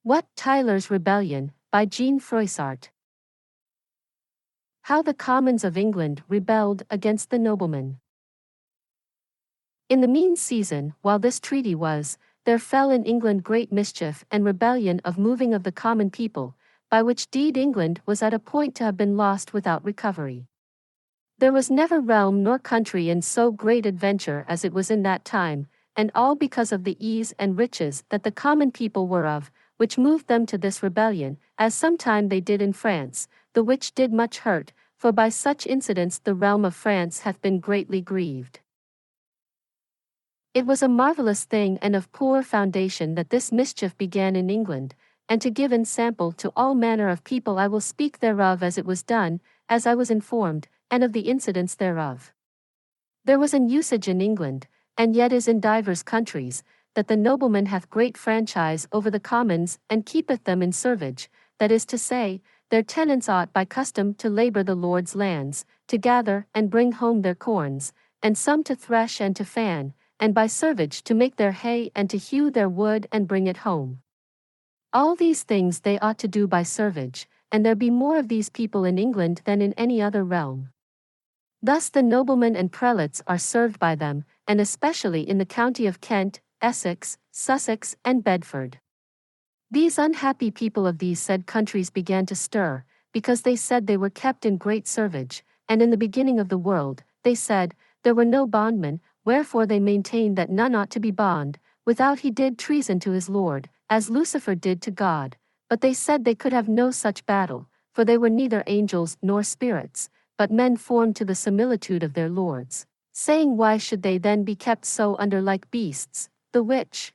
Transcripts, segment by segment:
Wat Tyler's Rebellion, by Jean Froissart. How the Commons of England rebelled against the noblemen. In the mean season, while this treaty was, there fell in England great mischief and rebellion of moving of the common people, by which deed England was at a point to have been lost without recovery. There was never realm nor country in so great adventure as it was in that time, and all because of the ease and riches that the common people were of, which moved them to this rebellion, as sometime they did in France, the which did much hurt, for by such incidents the realm of France hath been greatly grieved. It was a marvellous thing and of poor foundation that this mischief began in England, and to give ensample to all manner of people I will speak thereof as it was done, as I was informed, and of the incidents thereof. There was an usage in England, and yet is in divers countries, that the nobleman hath great franchise over the commons and keepeth them in servage, that is to say, their tenants ought by custom to labour the lord's lands, to gather and bring home their corns, and some to thresh and to fan, and by servage to make their hay and to hew their wood and bring it home. All these things they ought to do by servage, and there be more of these people in England than in any other realm. Thus the noblemen and prelates are served by them, and especially in the county of Kent, Essex, Sussex, and Bedford. These unhappy people of these said countries began to stir, because they said they were kept in great servage, and in the beginning of the world, they said, there were no bondmen, wherefore they maintained that none ought to be bond, without he did treason to his Lord, as Lucifer did to God, but they said they could have no such battle, for they were neither angels nor spirits, but men formed to the similitude of their lords, saying why should they then be kept so under like beasts, the which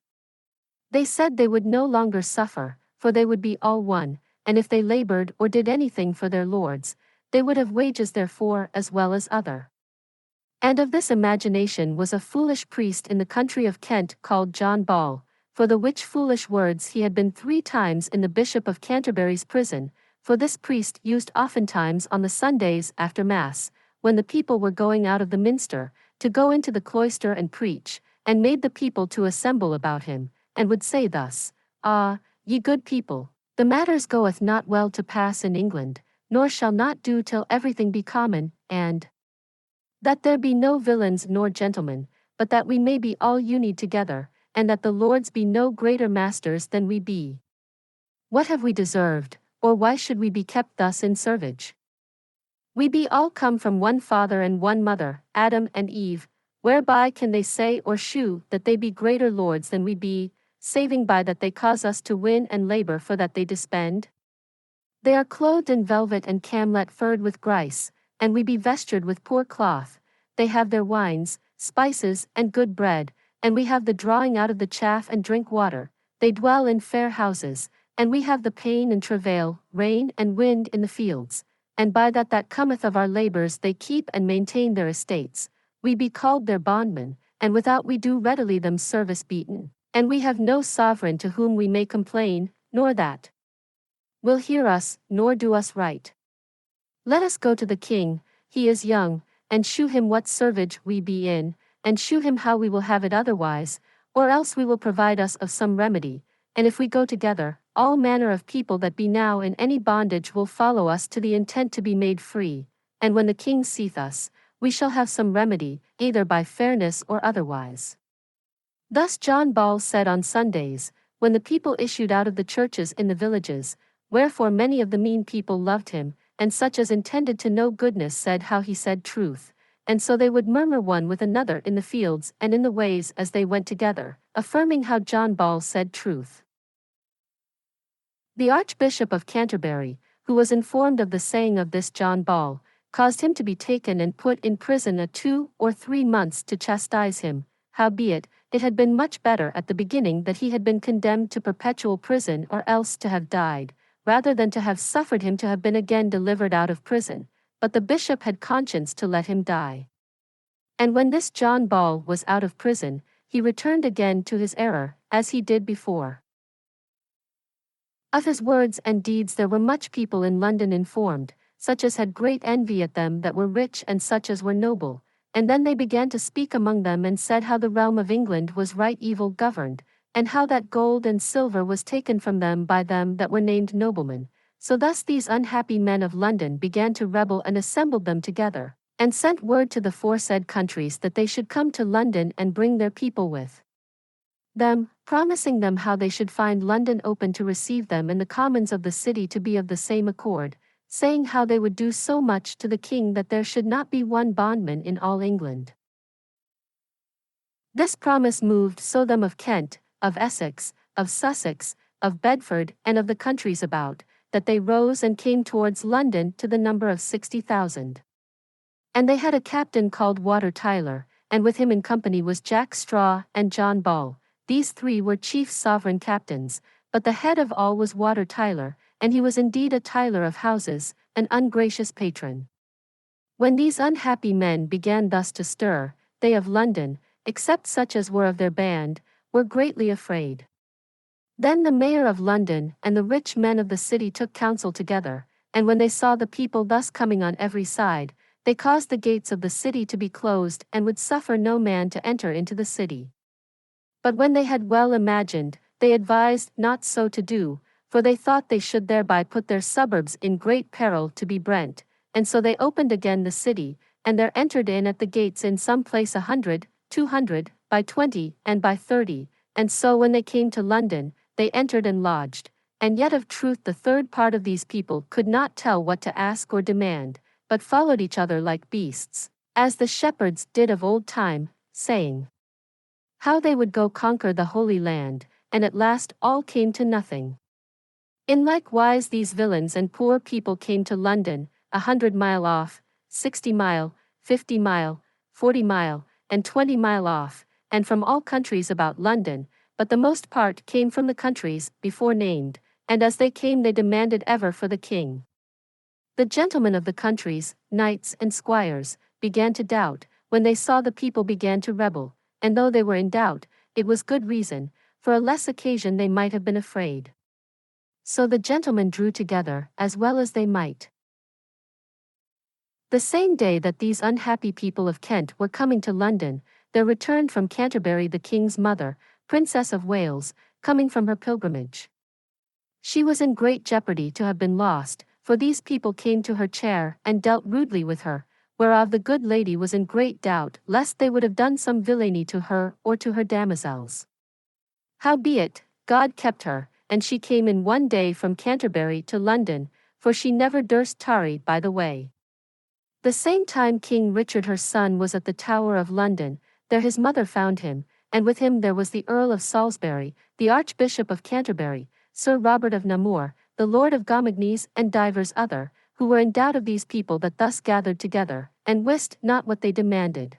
they said they would no longer suffer, for they would be all one, and if they labored or did anything for their lords, they would have wages therefor as well as other. And of this imagination was a foolish priest in the country of Kent called John Ball, for the which foolish words he had been 3 times in the Bishop of Canterbury's prison, for this priest used oftentimes on the Sundays after Mass, when the people were going out of the minster, to go into the cloister and preach, and made the people to assemble about him, and would say thus, Ah, ye good people, the matters goeth not well to pass in England, nor shall not do till everything be common, and that there be no villains nor gentlemen, but that we may be all unied together, and that the lords be no greater masters than we be. What have we deserved, or why should we be kept thus in servage? We be all come from one father and one mother, Adam and Eve, whereby can they say or shew that they be greater lords than we be, saving by that they cause us to win and labour for that they dispend? They are clothed in velvet and camlet furred with grice, and we be vestured with poor cloth. They have their wines, spices, and good bread, and we have the drawing out of the chaff and drink water. They dwell in fair houses, and we have the pain and travail, rain and wind in the fields, and by that cometh of our labours they keep and maintain their estates. We be called their bondmen, and without we do readily them service beaten, and we have no sovereign to whom we may complain, nor that will hear us, nor do us right. Let us go to the king, he is young, and shew him what servage we be in, and shew him how we will have it otherwise, or else we will provide us of some remedy, and if we go together, all manner of people that be now in any bondage will follow us to the intent to be made free, and when the king seeth us, we shall have some remedy, either by fairness or otherwise. Thus John Ball said on Sundays, when the people issued out of the churches in the villages, wherefore many of the mean people loved him, and such as intended to know goodness said how he said truth, and so they would murmur one with another in the fields and in the ways as they went together, affirming how John Ball said truth. The Archbishop of Canterbury, who was informed of the saying of this John Ball, caused him to be taken and put in prison a 2 or 3 months to chastise him. Howbeit, it had been much better at the beginning that he had been condemned to perpetual prison or else to have died, rather than to have suffered him to have been again delivered out of prison, but the bishop had conscience to let him die. And when this John Ball was out of prison, he returned again to his error, as he did before. Of his words and deeds there were much people in London informed, such as had great envy at them that were rich and such as were noble, and then they began to speak among them and said how the realm of England was right evil governed, and how that gold and silver was taken from them by them that were named noblemen. So thus these unhappy men of London began to rebel and assembled them together, and sent word to the foresaid countries that they should come to London and bring their people with them, promising them how they should find London open to receive them and the commons of the city to be of the same accord, saying how they would do so much to the king that there should not be one bondman in all England. This promise moved so them of Kent, of Essex, of Sussex, of Bedford, and of the countries about, that they rose and came towards London to the number of 60,000. And they had a captain called Wat Tyler, and with him in company was Jack Straw and John Ball. These three were chief sovereign captains, but the head of all was Wat Tyler, and he was indeed a tiler of houses, an ungracious patron. When these unhappy men began thus to stir, they of London, except such as were of their band, were greatly afraid. Then the mayor of London and the rich men of the city took counsel together, and when they saw the people thus coming on every side, they caused the gates of the city to be closed and would suffer no man to enter into the city. But when they had well imagined, they advised not so to do, for they thought they should thereby put their suburbs in great peril to be brent, and so they opened again the city, and there entered in at the gates in some place 100, 200, by 20, and by 30, and so when they came to London, they entered and lodged, and yet of truth the third part of these people could not tell what to ask or demand, but followed each other like beasts, as the shepherds did of old time, saying how they would go conquer the Holy Land, and at last all came to nothing. In like wise these villains and poor people came to London, 100 mile off, 60 mile, 50 mile, 40 mile, and 20 mile off, and from all countries about London, but the most part came from the countries before named, and as they came they demanded ever for the king. The gentlemen of the countries, knights and squires, began to doubt, when they saw the people began to rebel, and though they were in doubt, it was good reason, for a less occasion they might have been afraid. So the gentlemen drew together, as well as they might. The same day that these unhappy people of Kent were coming to London, there returned from Canterbury the king's mother, Princess of Wales, coming from her pilgrimage. She was in great jeopardy to have been lost, for these people came to her chair and dealt rudely with her, whereof the good lady was in great doubt lest they would have done some villainy to her or to her damosels. Howbeit, God kept her, and she came in one day from Canterbury to London, for she never durst tarry by the way. The same time King Richard her son was at the Tower of London, there his mother found him, and with him there was the Earl of Salisbury, the Archbishop of Canterbury, Sir Robert of Namur, the Lord of Gamagnes and divers other, who were in doubt of these people that thus gathered together, and wist not what they demanded.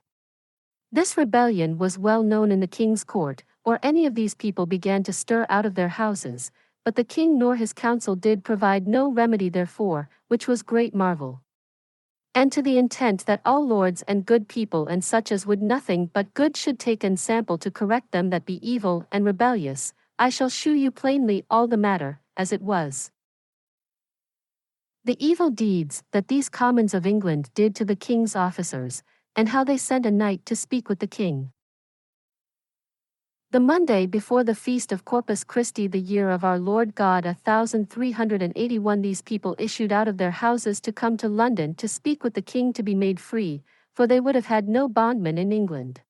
This rebellion was well known in the king's court, or any of these people began to stir out of their houses, but the king nor his council did provide no remedy therefor, which was great marvel. And to the intent that all lords and good people and such as would nothing but good should take ensample to correct them that be evil and rebellious, I shall shew you plainly all the matter, as it was. The evil deeds that these commons of England did to the king's officers, and how they sent a knight to speak with the king. The Monday before the feast of Corpus Christi the year of our Lord God 1381 these people issued out of their houses to come to London to speak with the king to be made free, for they would have had no bondmen in England.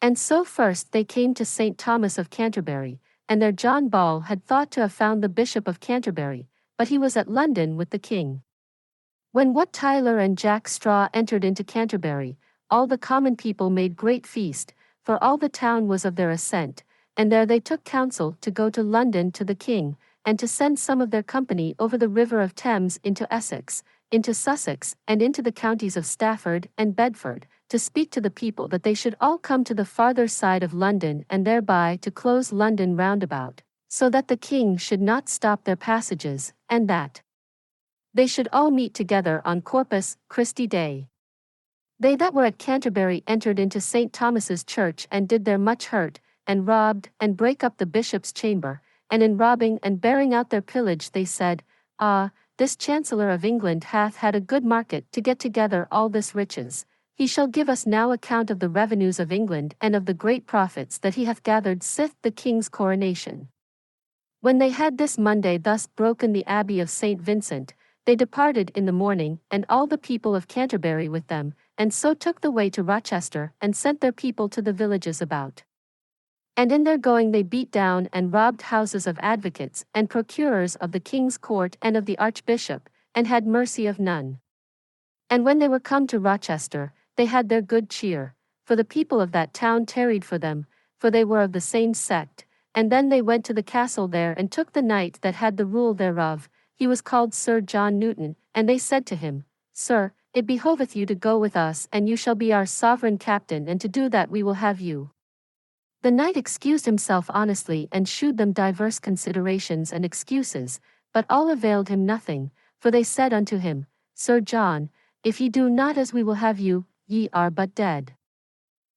And so first they came to St. Thomas of Canterbury, and there John Ball had thought to have found the Bishop of Canterbury, but he was at London with the king. When Wat Tyler and Jack Straw entered into Canterbury, all the common people made great feast, for all the town was of their assent, and there they took counsel to go to London to the king, and to send some of their company over the river of Thames into Essex, into Sussex, and into the counties of Stafford and Bedford, to speak to the people that they should all come to the farther side of London and thereby to close London round about, so that the king should not stop their passages, and that they should all meet together on Corpus Christi Day. They that were at Canterbury entered into St. Thomas's church and did there much hurt, and robbed and brake up the bishop's chamber, and in robbing and bearing out their pillage they said, Ah, this Chancellor of England hath had a good market to get together all this riches. he shall give us now account of the revenues of England and of the great profits that he hath gathered sith the king's coronation. When they had this Monday thus broken the abbey of St. Vincent, they departed in the morning, and all the people of Canterbury with them, and so took the way to Rochester, and sent their people to the villages about. And in their going they beat down and robbed houses of advocates and procurers of the king's court and of the archbishop, and had mercy of none. And when they were come to Rochester, they had their good cheer, for the people of that town tarried for them, for they were of the same sect. And then they went to the castle there and took the knight that had the rule thereof, he was called Sir John Newton, and they said to him, Sir, it behoveth you to go with us, and you shall be our sovereign captain, and to do that we will have you. The knight excused himself honestly and shewed them divers considerations and excuses, but all availed him nothing, for they said unto him, Sir John, if ye do not as we will have you, ye are but dead.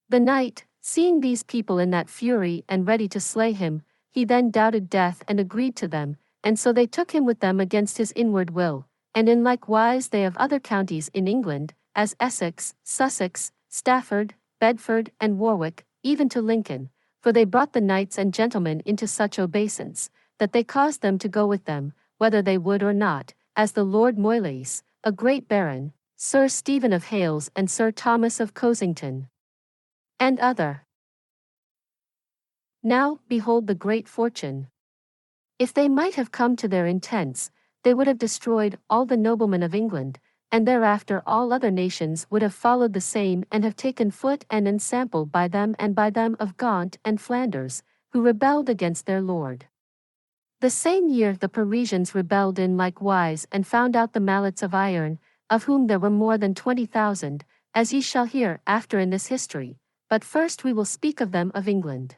The knight, seeing these people in that fury and ready to slay him, he then doubted death and agreed to them, and so they took him with them against his inward will, and in like wise they of other counties in England, as Essex, Sussex, Stafford, Bedford, and Warwick, even to Lincoln, for they brought the knights and gentlemen into such obeisance, that they caused them to go with them, whether they would or not, as the Lord Moyles, a great baron, Sir Stephen of Hales and Sir Thomas of Cosington, and other. Now, behold the great fortune. If they might have come to their intents, they would have destroyed all the noblemen of England, and thereafter all other nations would have followed the same and have taken foot and ensample by them and by them of Gaunt and Flanders, who rebelled against their lord. The same year the Parisians rebelled in like wise and found out the mallets of iron, of whom there were more than 20,000, as ye shall hear after in this history, but first we will speak of them of England.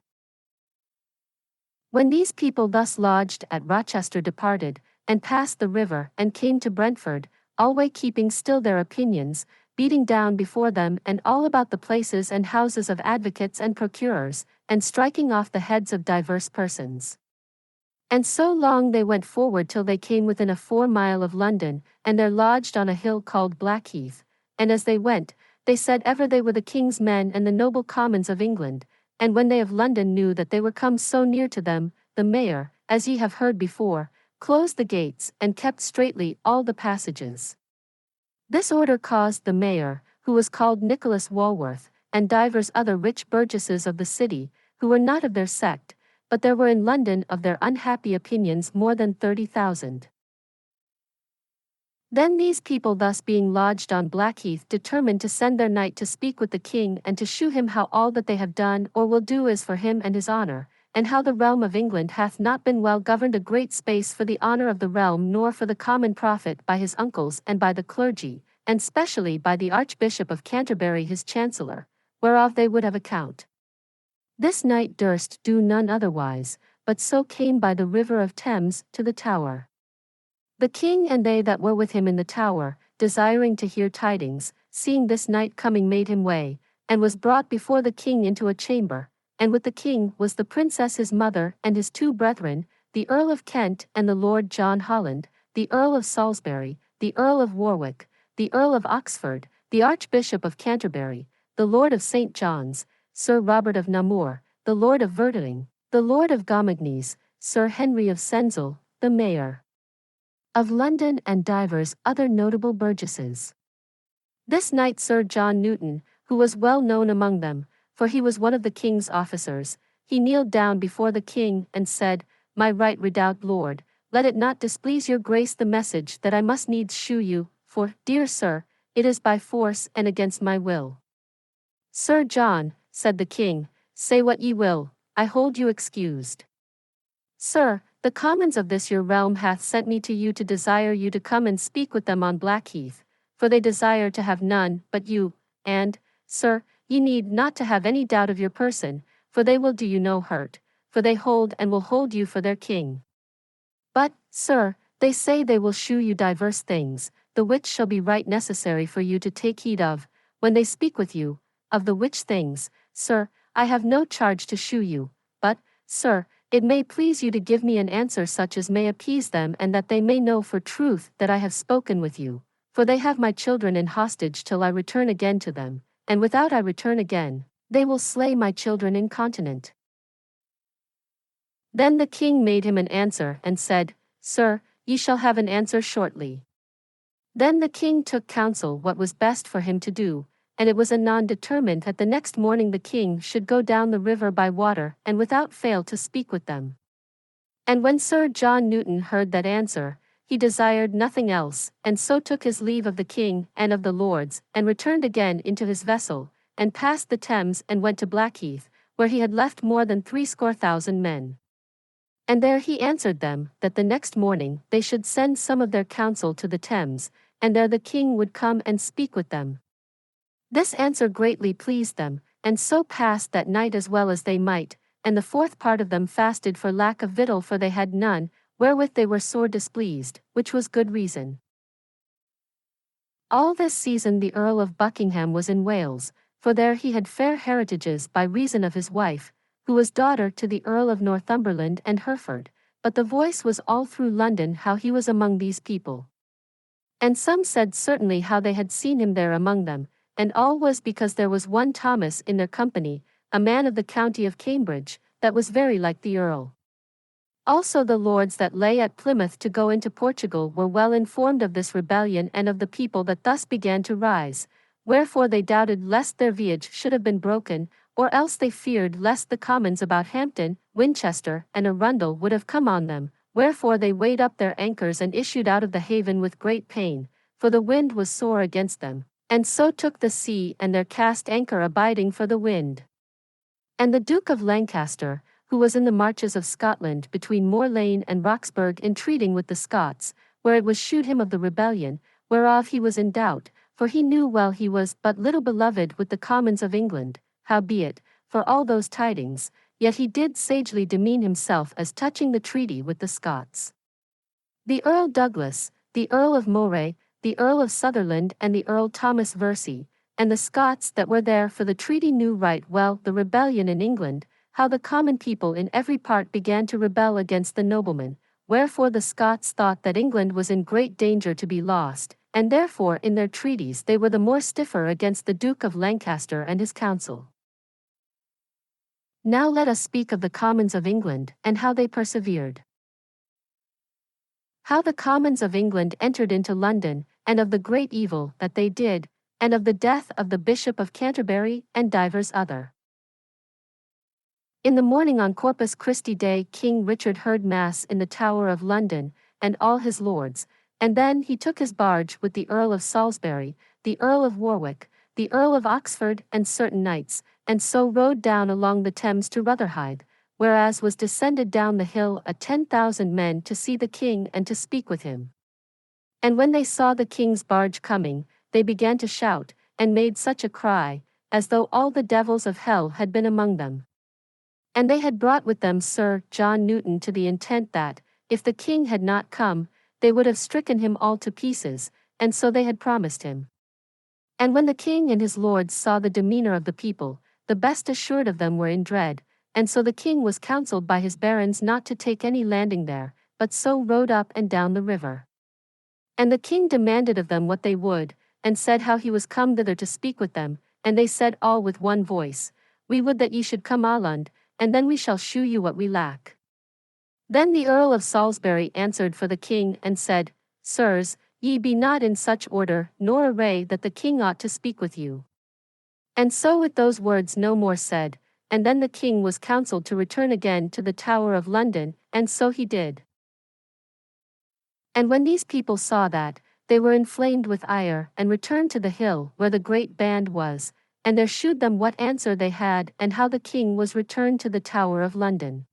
When these people thus lodged at Rochester departed, and passed the river and came to Brentford, alway keeping still their opinions, beating down before them and all about the places and houses of advocates and procurers, and striking off the heads of divers persons. And so long they went forward till they came within a 4 mile of London, and there lodged on a hill called Blackheath, and as they went, they said ever they were the king's men and the noble commons of England, and when they of London knew that they were come so near to them, the mayor, as ye have heard before, closed the gates and kept straitly all the passages. This order caused the mayor, who was called Nicholas Walworth, and divers other rich burgesses of the city, who were not of their sect, but there were in London of their unhappy opinions more than 30,000. Then these people thus being lodged on Blackheath determined to send their knight to speak with the king and to shew him how all that they have done or will do is for him and his honour, and how the realm of England hath not been well governed a great space for the honour of the realm nor for the common profit by his uncles and by the clergy, and specially by the Archbishop of Canterbury his chancellor, whereof they would have account. This knight durst do none otherwise, but so came by the river of Thames to the Tower. The king and they that were with him in the Tower, desiring to hear tidings, seeing this knight coming made him way, and was brought before the king into a chamber, and with the king was the princess his mother and his 2 brethren, the Earl of Kent and the Lord John Holland, the Earl of Salisbury, the Earl of Warwick, the Earl of Oxford, the Archbishop of Canterbury, the Lord of St. John's, Sir Robert of Namur, the Lord of Vertering, the Lord of Gomagnes, Sir Henry of Senzel, the Mayor of London, and divers other notable burgesses. This knight Sir John Newton, who was well known among them, for he was one of the king's officers, he kneeled down before the king and said, My right redoubt lord, let it not displease your grace the message that I must needs shew you, for, dear sir, it is by force and against my will. Sir John, said the king, say what ye will, I hold you excused. Sir, the commons of this your realm hath sent me to you to desire you to come and speak with them on Blackheath, for they desire to have none but you, and, sir, ye need not to have any doubt of your person, for they will do you no hurt, for they hold and will hold you for their king. But, sir, they say they will shew you divers things, the which shall be right necessary for you to take heed of, when they speak with you, of the which things, sir, I have no charge to shew you, but, sir, it may please you to give me an answer such as may appease them and that they may know for truth that I have spoken with you, for they have my children in hostage till I return again to them, and without I return again, they will slay my children incontinent. Then the king made him an answer and said, Sir, ye shall have an answer shortly. Then the king took counsel what was best for him to do, and it was anon determined that the next morning the king should go down the river by water and without fail to speak with them. And when Sir John Newton heard that answer, he desired nothing else, and so took his leave of the king and of the lords, and returned again into his vessel, and passed the Thames and went to Blackheath, where he had left more than 70,000 men. And there he answered them, that the next morning they should send some of their counsel to the Thames, and there the king would come and speak with them. This answer greatly pleased them, and so passed that night as well as they might, and the fourth part of them fasted for lack of victual, for they had none, wherewith they were sore displeased, which was good reason. All this season the Earl of Buckingham was in Wales, for there he had fair heritages by reason of his wife, who was daughter to the Earl of Northumberland and Hereford, but the voice was all through London how he was among these people. And some said certainly how they had seen him there among them, and all was because there was one Thomas in their company, a man of the county of Cambridge, that was very like the Earl. Also the lords that lay at Plymouth to go into Portugal were well informed of this rebellion and of the people that thus began to rise, wherefore they doubted lest their voyage should have been broken, or else they feared lest the commons about Hampton, Winchester, and Arundel would have come on them, wherefore they weighed up their anchors and issued out of the haven with great pain, for the wind was sore against them, and so took the sea and their cast anchor abiding for the wind. And the Duke of Lancaster, who was in the marches of Scotland between Moor Lane and Roxburgh entreating with the Scots, where it was shewed him of the rebellion, whereof he was in doubt, for he knew well he was but little beloved with the commons of England, howbeit, for all those tidings, yet he did sagely demean himself as touching the treaty with the Scots. The Earl Douglas, the Earl of Moray, the Earl of Sutherland and the Earl Thomas Versey, and the Scots that were there for the treaty knew right well the rebellion in England, how the common people in every part began to rebel against the noblemen, wherefore the Scots thought that England was in great danger to be lost, and therefore in their treaties they were the more stiffer against the Duke of Lancaster and his council. Now let us speak of the commons of England, and how they persevered. How the commons of England entered into London, and of the great evil that they did, and of the death of the Bishop of Canterbury, and divers other. In the morning on Corpus Christi Day King Richard heard Mass in the Tower of London, and all his lords, and then he took his barge with the Earl of Salisbury, the Earl of Warwick, the Earl of Oxford and certain knights, and so rode down along the Thames to Rotherhithe, whereas was descended down the hill 10,000 men to see the king and to speak with him. And when they saw the king's barge coming, they began to shout, and made such a cry, as though all the devils of hell had been among them. And they had brought with them Sir John Newton to the intent that, if the king had not come, they would have stricken him all to pieces, and so they had promised him. And when the king and his lords saw the demeanor of the people, the best assured of them were in dread, and so the king was counselled by his barons not to take any landing there, but so rode up and down the river. And the king demanded of them what they would, and said how he was come thither to speak with them, and they said all with one voice, We would that ye should come Aland, and then we shall shew you what we lack. Then the Earl of Salisbury answered for the king and said, Sirs, ye be not in such order nor array that the king ought to speak with you. And so with those words no more said, and then the king was counselled to return again to the Tower of London, and so he did. And when these people saw that, they were inflamed with ire, and returned to the hill where the great band was, and there shewed them what answer they had, and how the king was returned to the Tower of London.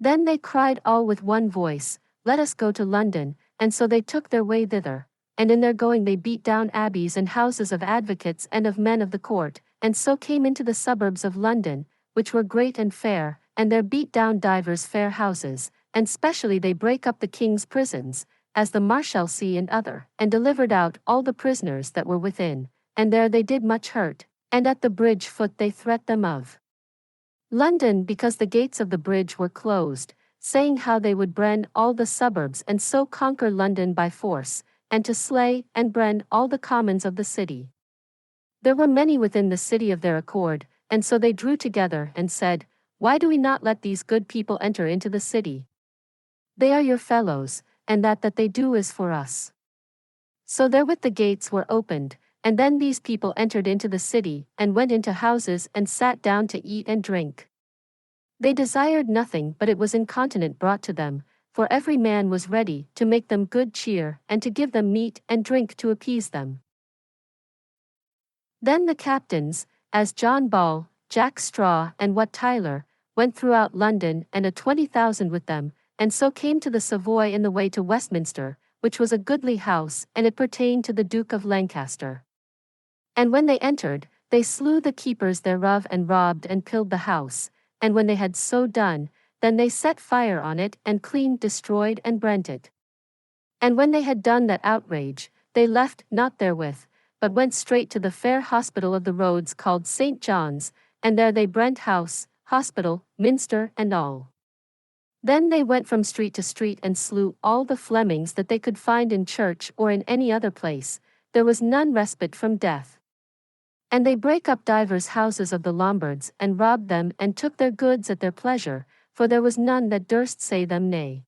Then they cried all with one voice, Let us go to London, and so they took their way thither, and in their going they beat down abbeys and houses of advocates and of men of the court, and so came into the suburbs of London, which were great and fair, and there beat down divers fair houses, and specially they brake up the king's prisons, as the Marshalsea and other, and delivered out all the prisoners that were within, and there they did much hurt, and at the bridge foot they threat them of London because the gates of the bridge were closed, saying how they would bren all the suburbs and so conquer London by force, and to slay and bren all the commons of the city. There were many within the city of their accord, and so they drew together and said, "Why do we not let these good people enter into the city? They are your fellows, and that they do is for us." So therewith the gates were opened, and then these people entered into the city, and went into houses and sat down to eat and drink. They desired nothing but it was incontinent brought to them, for every man was ready to make them good cheer and to give them meat and drink to appease them. Then the captains, as John Ball, Jack Straw and Wat Tyler, went throughout London and a 20,000 with them, and so came to the Savoy in the way to Westminster, which was a goodly house, and it pertained to the Duke of Lancaster. And when they entered, they slew the keepers thereof and robbed and pilled the house, and when they had so done, then they set fire on it and clean destroyed and brent it. And when they had done that outrage, they left not therewith, but went straight to the fair hospital of the roads called St. John's, and there they brent house, hospital, minster, and all. Then they went from street to street and slew all the Flemings that they could find in church or in any other place, there was none respite from death. And they brake up divers houses of the Lombards and robbed them and took their goods at their pleasure, for there was none that durst say them nay.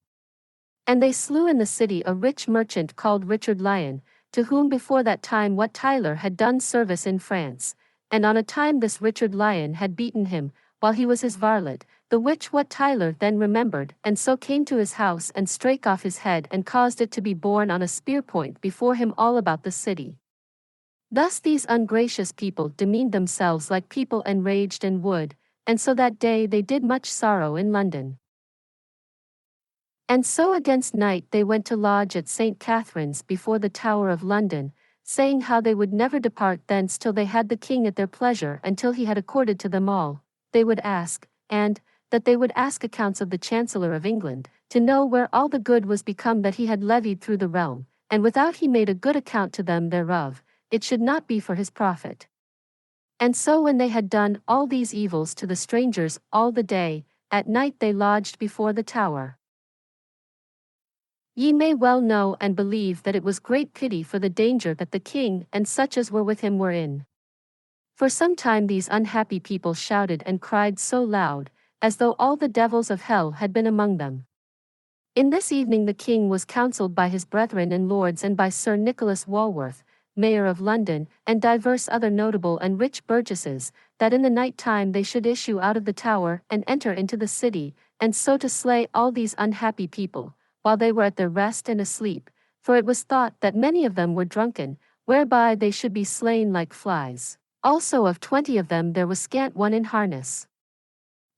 And they slew in the city a rich merchant called Richard Lyon, to whom before that time Wat Tyler had done service in France, and on a time this Richard Lyon had beaten him, while he was his varlet, the which Wat Tyler then remembered, and so came to his house and strake off his head and caused it to be borne on a spear point before him all about the city. Thus these ungracious people demeaned themselves like people enraged and would, and so that day they did much sorrow in London. And so against night they went to lodge at St. Catherine's before the Tower of London, saying how they would never depart thence till they had the king at their pleasure until he had accorded to them all, they would ask, and that they would ask accounts of the Chancellor of England, to know where all the good was become that he had levied through the realm, and without he made a good account to them thereof, it should not be for his profit. And so when they had done all these evils to the strangers all the day, at night they lodged before the Tower. Ye may well know and believe that it was great pity for the danger that the king and such as were with him were in. For some time these unhappy people shouted and cried so loud, as though all the devils of hell had been among them. In this evening the king was counselled by his brethren and lords and by Sir Nicholas Walworth, Mayor of London, and divers other notable and rich burgesses, that in the night time they should issue out of the Tower and enter into the city, and so to slay all these unhappy people, while they were at their rest and asleep, for it was thought that many of them were drunken, whereby they should be slain like flies. Also of 20 of them there was scant one in harness.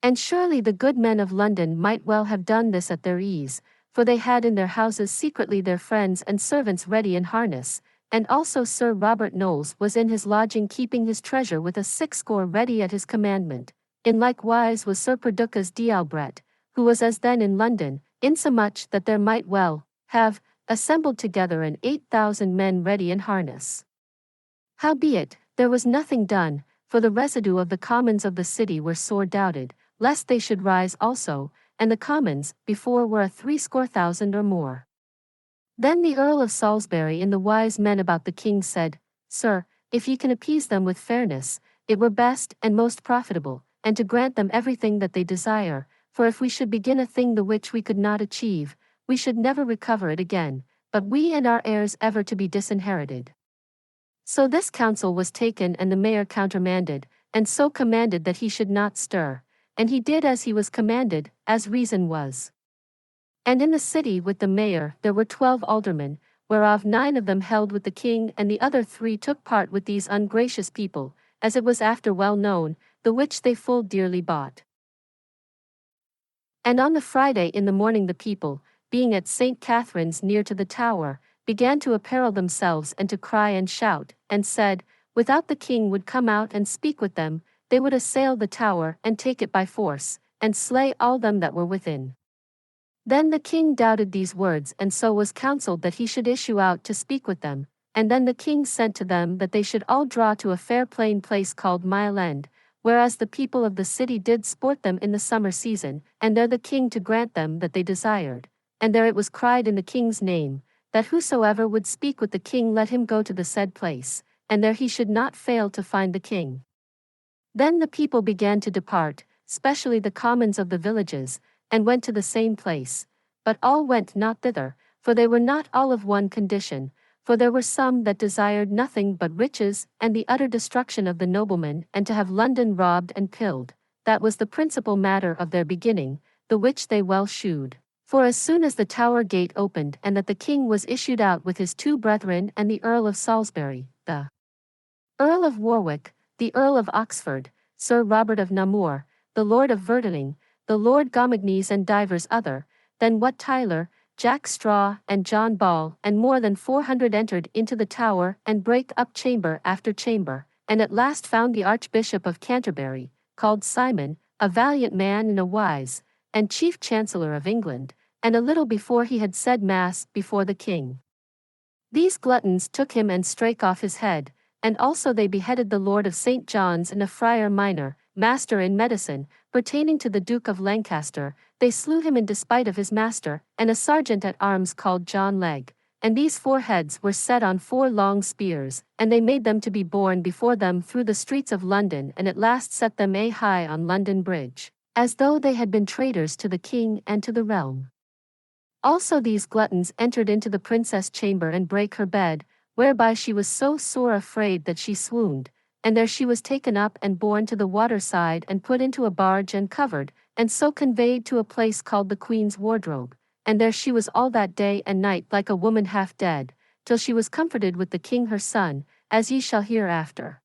And surely the good men of London might well have done this at their ease, for they had in their houses secretly their friends and servants ready in harness, and also Sir Robert Knowles was in his lodging keeping his treasure with a 60 ready at his commandment. In like wise was Sir Perducas d'Albret, who was as then in London, insomuch that there might well have assembled together an 8,000 men ready in harness. Howbeit, there was nothing done, for the residue of the commons of the city were sore doubted, lest they should rise also, and the commons before were a 70,000 or more. Then the Earl of Salisbury and the wise men about the king said, Sir, if ye can appease them with fairness, it were best and most profitable, and to grant them everything that they desire, for if we should begin a thing the which we could not achieve, we should never recover it again, but we and our heirs ever to be disinherited. So this counsel was taken and the mayor countermanded, and so commanded that he should not stir, and he did as he was commanded, as reason was. And in the city with the mayor there were 12 aldermen, whereof 9 of them held with the king and the other 3 took part with these ungracious people, as it was after well known, the which they full dearly bought. And on the Friday in the morning the people, being at St. Catherine's near to the Tower, began to apparel themselves and to cry and shout, and said, without the king would come out and speak with them, they would assail the Tower and take it by force, and slay all them that were within. Then the king doubted these words and so was counselled that he should issue out to speak with them, and then the king sent to them that they should all draw to a fair plain place called Mile End, whereas the people of the city did sport them in the summer season, and there the king to grant them that they desired. And there it was cried in the king's name, that whosoever would speak with the king let him go to the said place, and there he should not fail to find the king. Then the people began to depart, specially the commons of the villages, and went to the same place. But all went not thither, for they were not all of one condition, for there were some that desired nothing but riches and the utter destruction of the noblemen, and to have London robbed and killed. That was the principal matter of their beginning, the which they well shewed. For as soon as the Tower gate opened and that the king was issued out with his two brethren and the Earl of Salisbury, the Earl of Warwick, the Earl of Oxford, Sir Robert of Namur, the Lord of Verdening, the Lord Gomagnes and divers other, then Wat Tyler, Jack Straw and John Ball and more than 400 entered into the Tower and brake up chamber after chamber, and at last found the Archbishop of Canterbury, called Simon, a valiant man and a wise, and Chief Chancellor of England, and a little before he had said Mass before the king. These gluttons took him and strake off his head, and also they beheaded the Lord of St. John's and a friar minor, master in medicine, pertaining to the Duke of Lancaster. They slew him in despite of his master, and a sergeant at arms called John Legge. And these 4 heads were set on 4 long spears, and they made them to be borne before them through the streets of London, and at last set them high on London Bridge, as though they had been traitors to the king and to the realm. Also these gluttons entered into the princess' chamber and brake her bed, whereby she was so sore afraid that she swooned, and there she was taken up and borne to the water side and put into a barge and covered, and so conveyed to a place called the Queen's Wardrobe, and there she was all that day and night like a woman half dead, till she was comforted with the king her son, as ye shall hear after.